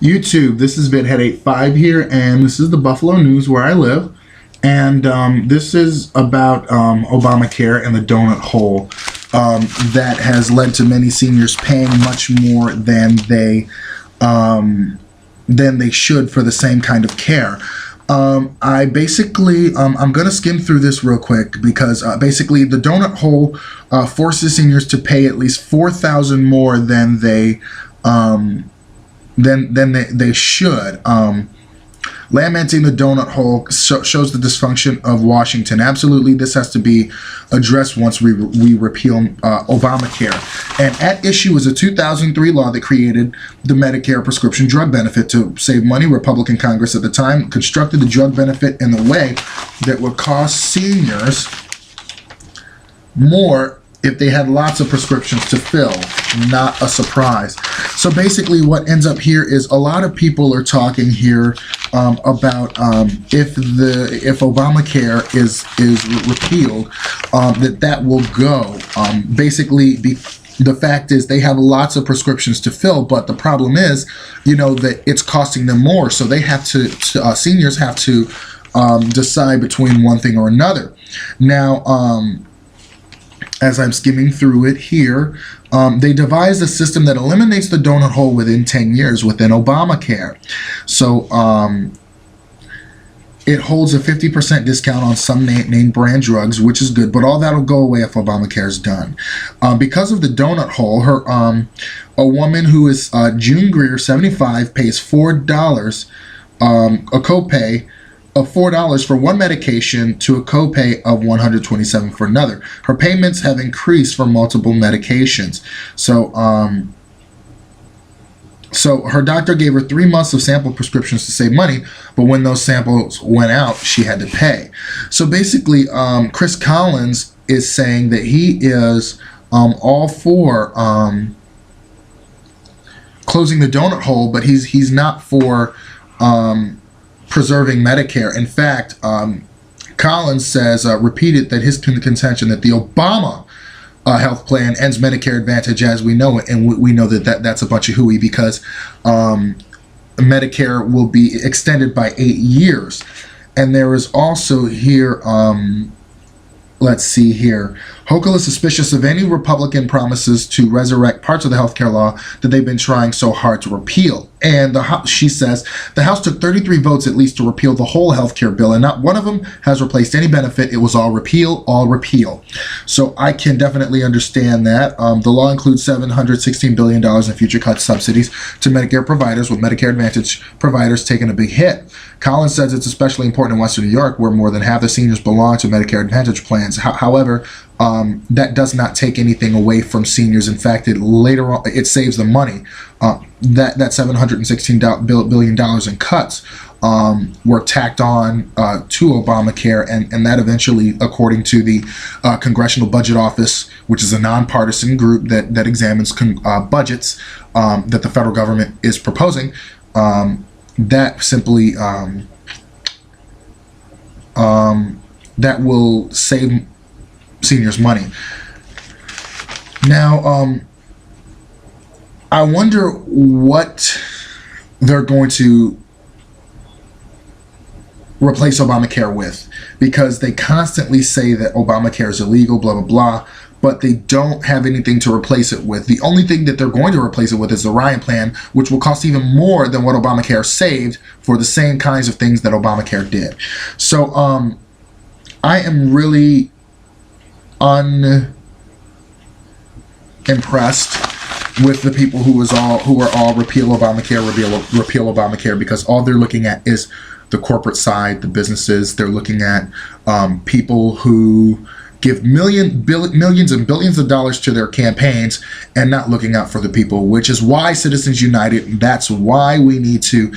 YouTube, this is VidHead85 here, and this is the Buffalo News where I live. And this is about Obamacare and the donut hole that has led to many seniors paying much more than they should for the same kind of care. I basically, I'm going to skim through this real quick because basically the donut hole forces seniors to pay at least $4,000 more than they they should. Lamenting the donut hole shows the dysfunction of Washington. Absolutely, this has to be addressed once we repeal Obamacare. And at issue is a 2003 law that created the Medicare prescription drug benefit to save money. Republican Congress at the time constructed the drug benefit in the way that would cost seniors more if they had lots of prescriptions to fill. Not a surprise. So basically what ends up here is a lot of people are talking here about if Obamacare is repealed, that will go. Basically, the fact is they have lots of prescriptions to fill, but the problem is, that it's costing them more. So they have to seniors have to decide between one thing or another. Now, as I'm skimming through it here, they devised a system that eliminates the donut hole within 10 years within Obamacare. So it holds a 50% discount on some name brand drugs, which is good, but all that'll go away if Obamacare is done. Because of the donut hole, a woman who is June Greer, 75, pays $4 a copay of $4 for one medication to a copay of $127 for another. Her payments have increased for multiple medications. So her doctor gave her 3 months of sample prescriptions to save money, but when those samples went out, she had to pay. So basically, Chris Collins is saying that he is all for closing the donut hole, but he's not for preserving Medicare. In fact, Collins says, repeated that his contention that the Obama health plan ends Medicare Advantage as we know it, and we know that's a bunch of hooey because Medicare will be extended by 8 years. And there is also here, let's see here, Hochul is suspicious of any Republican promises to resurrect parts of the healthcare law that they've been trying so hard to repeal. And she says the House took 33 votes at least to repeal the whole healthcare bill, and not one of them has replaced any benefit. It was all repeal, all repeal. So I can definitely understand that. The law includes $716 billion in future cut subsidies to Medicare providers, with Medicare Advantage providers taking a big hit. Collins says it's especially important in Western New York, where more than half the seniors belong to Medicare Advantage plans. However, that does not take anything away from seniors. In fact, later on it saves them money. That $716 billion in cuts were tacked on to Obamacare, and that eventually, according to the Congressional Budget Office, which is a nonpartisan group that examines budgets that the federal government is proposing, that simply that will save seniors money. Now, I wonder what they're going to replace Obamacare with, because they constantly say that Obamacare is illegal, blah, blah, blah, but they don't have anything to replace it with. The only thing that they're going to replace it with is the Ryan plan, which will cost even more than what Obamacare saved for the same kinds of things that Obamacare did. So I am really unimpressed with the people who are all repeal Obamacare, because all they're looking at is the corporate side, the businesses. They're looking at people who give millions and billions of dollars to their campaigns and not looking out for the people, which is why Citizens United, that's why we need to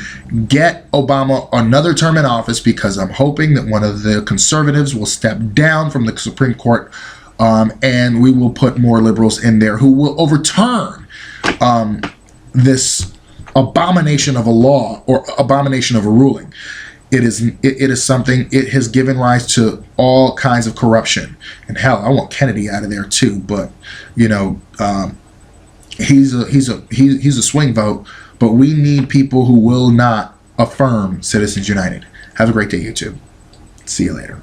get Obama another term in office, because I'm hoping that one of the conservatives will step down from the Supreme Court, and we will put more liberals in there who will overturn this abomination of a law or abomination of a ruling. It is something, it has given rise to all kinds of corruption. And hell, I want Kennedy out of there too, but he's a swing vote, but we need people who will not affirm Citizens United. Have a great day, YouTube. See you later.